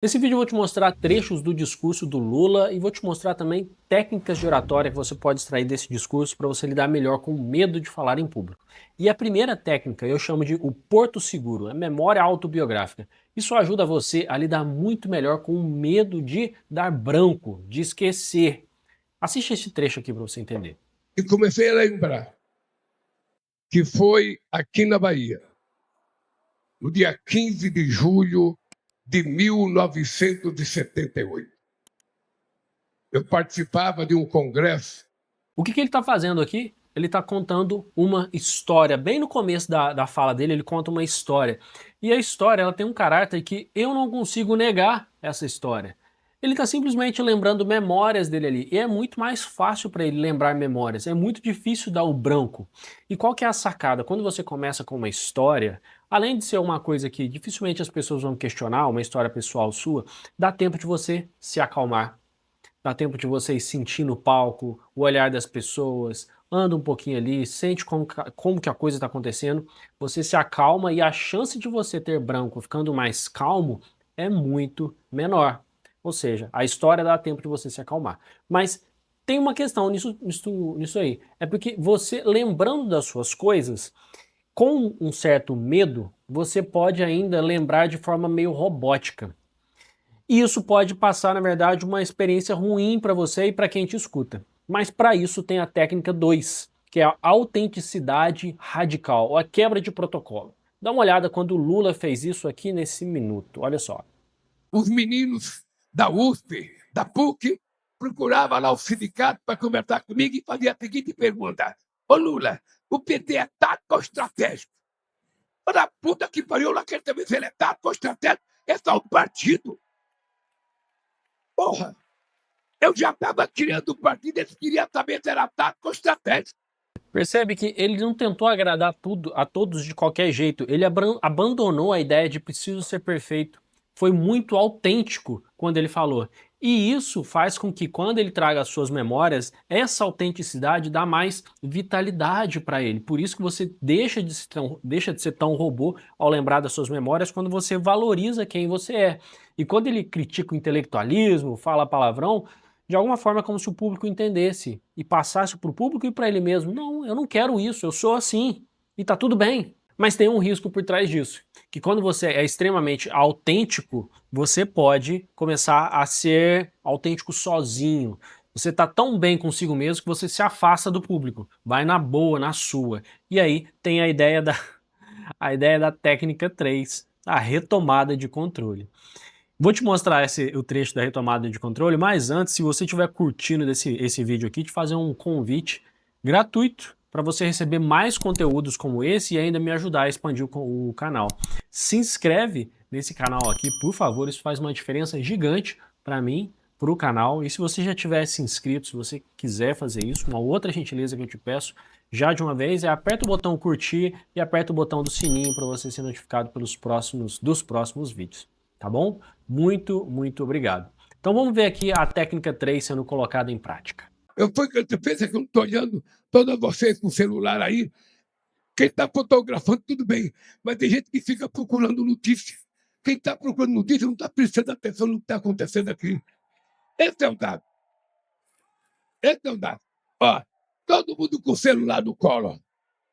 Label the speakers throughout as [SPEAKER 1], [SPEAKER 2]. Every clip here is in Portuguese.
[SPEAKER 1] Nesse vídeo eu vou te mostrar trechos do discurso do Lula e vou te mostrar também técnicas de oratória que você pode extrair desse discurso para você lidar melhor com o medo de falar em público. E a primeira técnica eu chamo de o porto seguro, a memória autobiográfica. Isso ajuda você a lidar muito melhor com o medo de dar branco, de esquecer. Assiste esse trecho aqui para você entender.
[SPEAKER 2] E comecei a lembrar que foi aqui na Bahia, no dia 15 de julho de 1978. Eu participava de um congresso.
[SPEAKER 1] O que ele está fazendo aqui? Ele está contando uma história. Bem no começo da fala dele, ele conta uma história. E a história ela tem um caráter que eu não consigo negar essa história. Ele está simplesmente lembrando memórias dele ali. E é muito mais fácil para ele lembrar memórias. É muito difícil dar o branco. E qual que é a sacada? Quando você começa com uma história, além de ser uma coisa que dificilmente as pessoas vão questionar, uma história pessoal sua, dá tempo de você se acalmar. Dá tempo de vocês sentir no palco, o olhar das pessoas, anda um pouquinho ali, sente como que a coisa está acontecendo, você se acalma e a chance de você ter branco ficando mais calmo é muito menor. Ou seja, a história dá tempo de você se acalmar. Mas tem uma questão nisso aí. É porque você, lembrando das suas coisas, com um certo medo, você pode ainda lembrar de forma meio robótica. E isso pode passar, na verdade, uma experiência ruim para você e para quem te escuta. Mas para isso tem a técnica 2, que é a autenticidade radical, ou a quebra de protocolo. Dá uma olhada quando o Lula fez isso aqui nesse minuto, olha só.
[SPEAKER 2] Os meninos da USP, da PUC, procuravam lá o sindicato para conversar comigo e fazia a seguinte pergunta: Ô Lula, o PT é tático ou estratégico? Olha, puta que pariu, lá quer saber se ele é tático ou estratégico. É só um partido. Porra, eu já estava tirando o partido, eles queriam saber se era tático ou estratégico.
[SPEAKER 1] Percebe que ele não tentou agradar tudo a todos de qualquer jeito, ele abandonou a ideia de preciso ser perfeito. Foi muito autêntico quando ele falou. E isso faz com que quando ele traga as suas memórias, essa autenticidade dá mais vitalidade para ele. Por isso que você deixa de ser tão robô ao lembrar das suas memórias quando você valoriza quem você é. E quando ele critica o intelectualismo, fala palavrão, de alguma forma é como se o público entendesse e passasse para o público e para ele mesmo. Não, eu não quero isso, eu sou assim e tá tudo bem. Mas tem um risco por trás disso, que quando você é extremamente autêntico, você pode começar a ser autêntico sozinho. Você tá tão bem consigo mesmo que você se afasta do público, vai na boa, na sua. E aí tem a ideia da técnica 3, a retomada de controle. Vou te mostrar o trecho da retomada de controle, mas antes, se você estiver curtindo esse vídeo aqui, te fazer um convite gratuito para você receber mais conteúdos como esse e ainda me ajudar a expandir o canal. Se inscreve nesse canal aqui, por favor, isso faz uma diferença gigante para mim, para o canal. E se você já tivesse inscrito, se você quiser fazer isso, uma outra gentileza que eu te peço, já de uma vez, aperta o botão curtir e aperta o botão do sininho para você ser notificado dos próximos vídeos, tá bom? Muito obrigado. Então vamos ver aqui a técnica 3 sendo colocada em prática.
[SPEAKER 2] Eu fui que eu pensa que eu não estou olhando todos vocês com o celular aí. Quem está fotografando, tudo bem. Mas tem gente que fica procurando notícia. Quem está procurando notícia não está prestando atenção no que está acontecendo aqui. Esse é o dado. Esse é o dado. Ó, todo mundo com o celular no colo.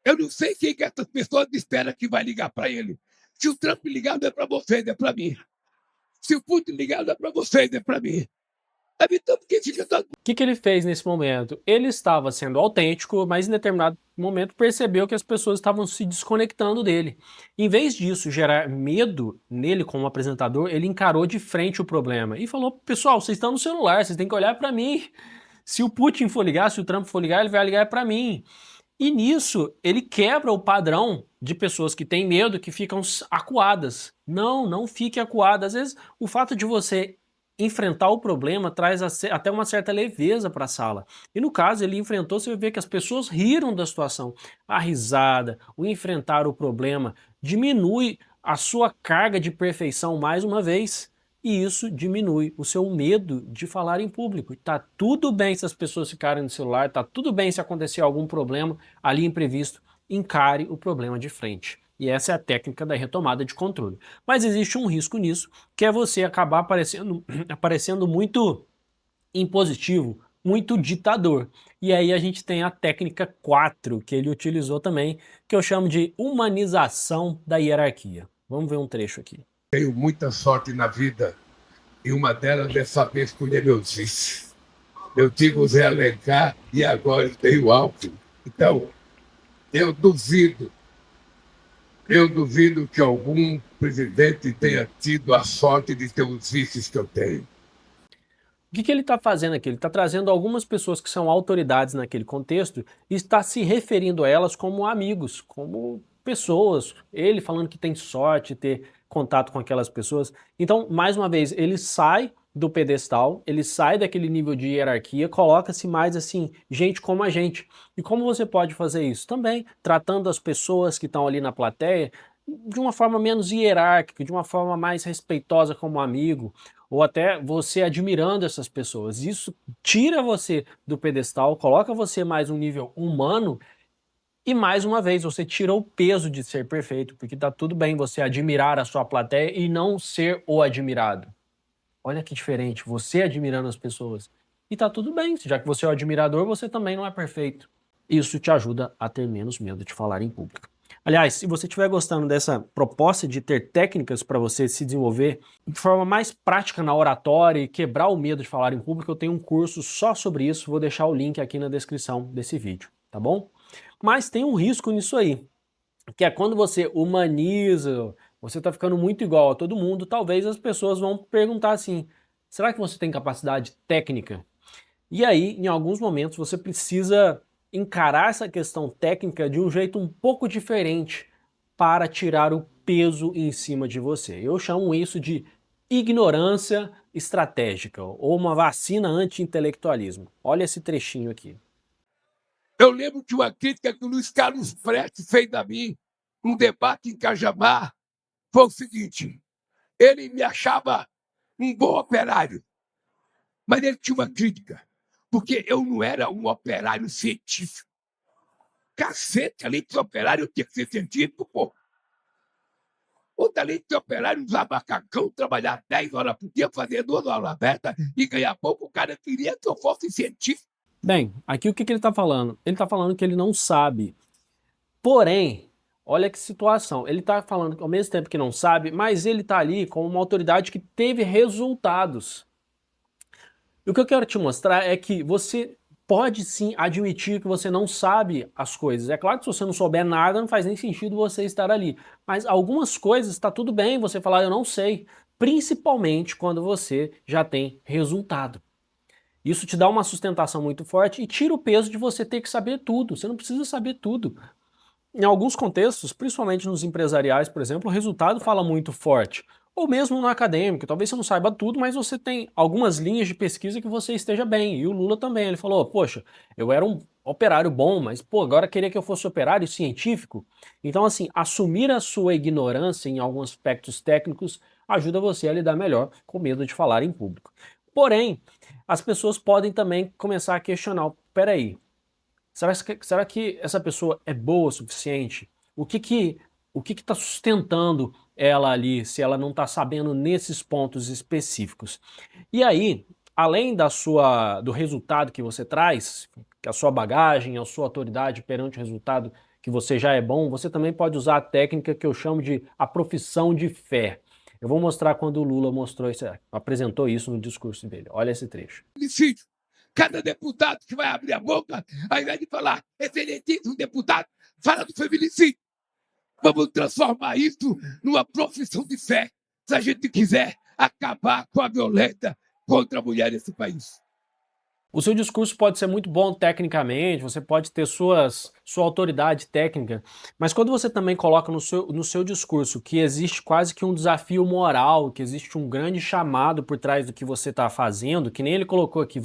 [SPEAKER 2] Eu não sei quem que essas pessoas esperam que vai ligar para ele. Se o Trump ligar, não é para vocês, é para mim. Se o Putin ligar, não é para vocês, é para mim. Então, por que fica todo...
[SPEAKER 1] O que ele fez nesse momento? Ele estava sendo autêntico, mas em determinado momento percebeu que as pessoas estavam se desconectando dele. Em vez disso gerar medo nele como apresentador, ele encarou de frente o problema e falou: pessoal, vocês estão no celular, vocês têm que olhar para mim. Se o Putin for ligar, se o Trump for ligar, ele vai ligar para mim. E nisso, ele quebra o padrão de pessoas que têm medo, que ficam acuadas. Não, não fique acuado. Às vezes, o fato de você enfrentar o problema traz até uma certa leveza para a sala. E no caso, ele enfrentou, você vê que as pessoas riram da situação. A risada, o enfrentar o problema, diminui a sua carga de perfeição mais uma vez. E isso diminui o seu medo de falar em público. Tá tudo bem se as pessoas ficarem no celular, tá tudo bem se acontecer algum problema ali imprevisto, encare o problema de frente. E essa é a técnica da retomada de controle. Mas existe um risco nisso, que é você acabar aparecendo muito impositivo, muito ditador. E aí a gente tem a técnica 4 que ele utilizou também, que eu chamo de humanização da hierarquia. Vamos ver um trecho aqui.
[SPEAKER 2] Tenho muita sorte na vida e uma delas é saber escolher meus vices. Eu tive o Zé Alencar e agora eu tenho o Alckmin. Então, eu duvido que algum presidente tenha tido a sorte de ter os vices que eu tenho.
[SPEAKER 1] O que ele está fazendo aqui? Ele está trazendo algumas pessoas que são autoridades naquele contexto e está se referindo a elas como amigos, como pessoas. Ele falando que tem sorte de ter contato com aquelas pessoas. Então, mais uma vez, ele sai do pedestal, ele sai daquele nível de hierarquia, coloca-se mais assim, gente como a gente. E como você pode fazer isso? Também tratando as pessoas que estão ali na plateia de uma forma menos hierárquica, de uma forma mais respeitosa como amigo, ou até você admirando essas pessoas. Isso tira você do pedestal, coloca você mais um nível humano e mais uma vez você tira o peso de ser perfeito, porque tá tudo bem você admirar a sua plateia e não ser o admirado. Olha que diferente, você admirando as pessoas. E tá tudo bem, já que você é o admirador, você também não é perfeito. Isso te ajuda a ter menos medo de falar em público. Aliás, se você estiver gostando dessa proposta de ter técnicas para você se desenvolver de forma mais prática na oratória e quebrar o medo de falar em público, eu tenho um curso só sobre isso, vou deixar o link aqui na descrição desse vídeo, tá bom? Mas tem um risco nisso aí, que é quando você humaniza, você está ficando muito igual a todo mundo, talvez as pessoas vão perguntar assim, será que você tem capacidade técnica? E aí, em alguns momentos, você precisa encarar essa questão técnica de um jeito um pouco diferente para tirar o peso em cima de você. Eu chamo isso de ignorância estratégica, ou uma vacina anti-intelectualismo. Olha esse trechinho aqui.
[SPEAKER 2] Eu lembro de uma crítica que o Luiz Carlos Prestes fez a mim, num debate em Cajamar, foi o seguinte: ele me achava um bom operário, mas ele tinha uma crítica, porque eu não era um operário científico. Cacete, além de ser operário, eu tinha que ser científico, pô. Ou além de ser operário, usar macacão, trabalhar 10 horas por dia, fazer 2 aulas abertas e ganhar pouco, o cara queria que eu fosse científico.
[SPEAKER 1] Bem, aqui o que ele está falando? Ele está falando que ele não sabe. Porém, olha que situação. Ele está falando que ao mesmo tempo que não sabe, mas ele está ali como uma autoridade que teve resultados. E o que eu quero te mostrar é que você pode sim admitir que você não sabe as coisas. É claro que se você não souber nada, não faz nem sentido você estar ali. Mas algumas coisas está tudo bem você falar eu não sei, principalmente quando você já tem resultado. Isso te dá uma sustentação muito forte e tira o peso de você ter que saber tudo. Você não precisa saber tudo. Em alguns contextos, principalmente nos empresariais, por exemplo, o resultado fala muito forte. Ou mesmo no acadêmico, talvez você não saiba tudo, mas você tem algumas linhas de pesquisa que você esteja bem. E o Lula também, ele falou, poxa, eu era um operário bom, mas pô, agora queria que eu fosse operário científico. Então assim, assumir a sua ignorância em alguns aspectos técnicos ajuda você a lidar melhor com medo de falar em público. Porém, as pessoas podem também começar a questionar, peraí, será que essa pessoa é boa o suficiente? O que está sustentando ela ali, se ela não está sabendo nesses pontos específicos? E aí, além do resultado que você traz, que a sua bagagem, a sua autoridade perante o resultado que você já é bom, você também pode usar a técnica que eu chamo de a profissão de fé. Eu vou mostrar quando o Lula apresentou isso no discurso dele. Olha esse trecho.
[SPEAKER 2] Cada deputado que vai abrir a boca, ao invés de falar excelentíssimo deputado, fala do feminicídio. Vamos transformar isso numa profissão de fé, se a gente quiser acabar com a violência contra a mulher nesse país.
[SPEAKER 1] O seu discurso pode ser muito bom tecnicamente, você pode ter sua autoridade técnica, mas quando você também coloca no seu discurso que existe quase que um desafio moral, que existe um grande chamado por trás do que você está fazendo, que nem ele colocou aqui,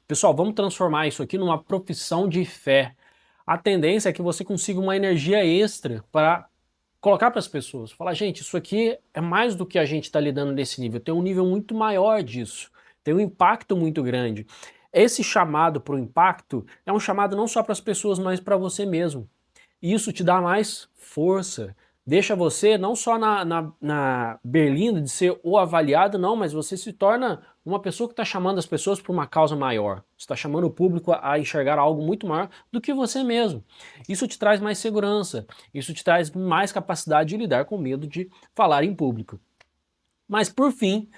[SPEAKER 1] pessoal, vamos transformar isso aqui numa profissão de fé. A tendência é que você consiga uma energia extra para colocar para as pessoas, falar, gente, isso aqui é mais do que a gente está lidando nesse nível, tem um nível muito maior disso, tem um impacto muito grande. Esse chamado para o impacto é um chamado não só para as pessoas, mas para você mesmo. E isso te dá mais força, deixa você não só na berlinda de ser o avaliado, não, mas você se torna uma pessoa que está chamando as pessoas para uma causa maior. Você está chamando o público a enxergar algo muito maior do que você mesmo. Isso te traz mais segurança, isso te traz mais capacidade de lidar com medo de falar em público. Mas por fim,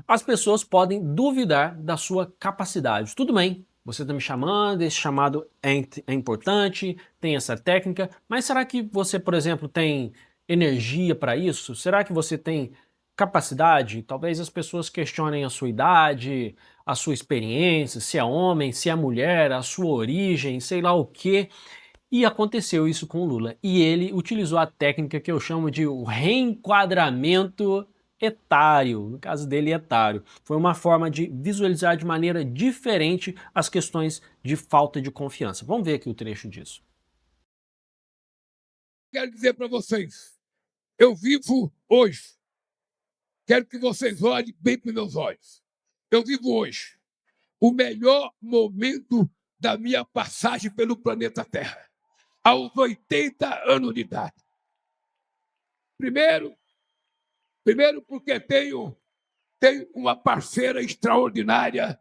[SPEAKER 1] as pessoas podem duvidar da sua capacidade. Tudo bem, você está me chamando, esse chamado é importante, tem essa técnica, mas será que você, por exemplo, tem energia para isso? Será que você tem capacidade? Talvez as pessoas questionem a sua idade, a sua experiência, se é homem, se é mulher, a sua origem, sei lá o quê. E aconteceu isso com o Lula. E ele utilizou a técnica que eu chamo de o reenquadramento etário, no caso dele etário. Foi uma forma de visualizar de maneira diferente as questões de falta de confiança. Vamos ver aqui o trecho disso.
[SPEAKER 2] Quero dizer para vocês, eu vivo hoje. Quero que vocês olhem bem para os meus olhos. Eu vivo hoje o melhor momento da minha passagem pelo planeta Terra, aos 80 anos de idade. Primeiro porque tenho uma parceira extraordinária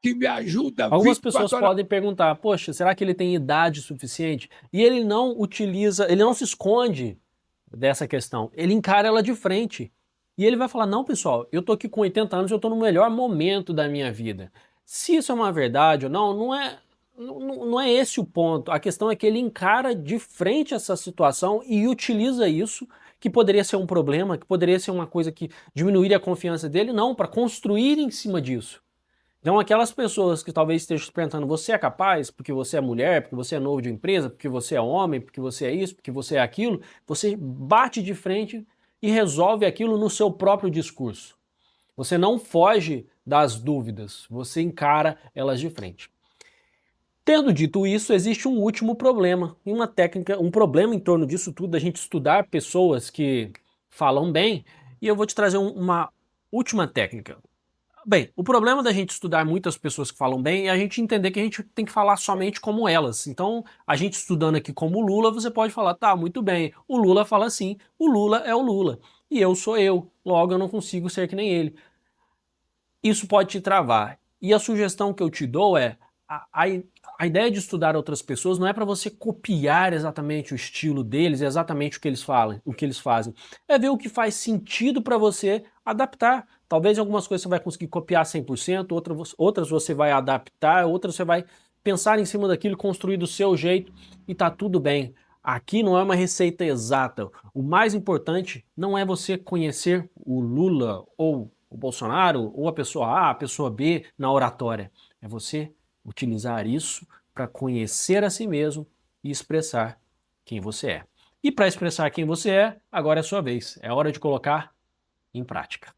[SPEAKER 2] que me ajuda
[SPEAKER 1] Algumas pessoas
[SPEAKER 2] 24 horas.
[SPEAKER 1] podem perguntar, poxa, será que ele tem idade suficiente? E ele não utiliza, ele não se esconde dessa questão, ele encara ela de frente. E ele vai falar, não pessoal, eu tô aqui com 80 anos, eu tô no melhor momento da minha vida. Se isso é uma verdade ou não, não é esse o ponto. A questão é que ele encara de frente essa situação e utiliza isso, que poderia ser um problema, que poderia ser uma coisa que diminuiria a confiança dele, não, para construir em cima disso. Então aquelas pessoas que talvez estejam se perguntando, você é capaz porque você é mulher, porque você é novo de empresa, porque você é homem, porque você é isso, porque você é aquilo, você bate de frente e resolve aquilo no seu próprio discurso. Você não foge das dúvidas, você encara elas de frente. Tendo dito isso, existe um último problema, e uma técnica, um problema em torno disso tudo, da gente estudar pessoas que falam bem, e eu vou te trazer uma última técnica. Bem, o problema da gente estudar muitas pessoas que falam bem é a gente entender que a gente tem que falar somente como elas. Então, a gente estudando aqui como Lula, você pode falar, tá, muito bem, o Lula fala assim, o Lula é o Lula, e eu sou eu, logo eu não consigo ser que nem ele. Isso pode te travar. E a sugestão que eu te dou é, a ideia de estudar outras pessoas não é para você copiar exatamente o estilo deles, exatamente o que eles falam, o que eles fazem. É ver o que faz sentido para você adaptar. Talvez algumas coisas você vai conseguir copiar 100%, outras você vai adaptar, outras você vai pensar em cima daquilo, construir do seu jeito e tá tudo bem. Aqui não é uma receita exata. O mais importante não é você conhecer o Lula ou o Bolsonaro ou a pessoa A, a pessoa B na oratória. É você utilizar isso para conhecer a si mesmo e expressar quem você é. E para expressar quem você é, agora é a sua vez. É hora de colocar em prática.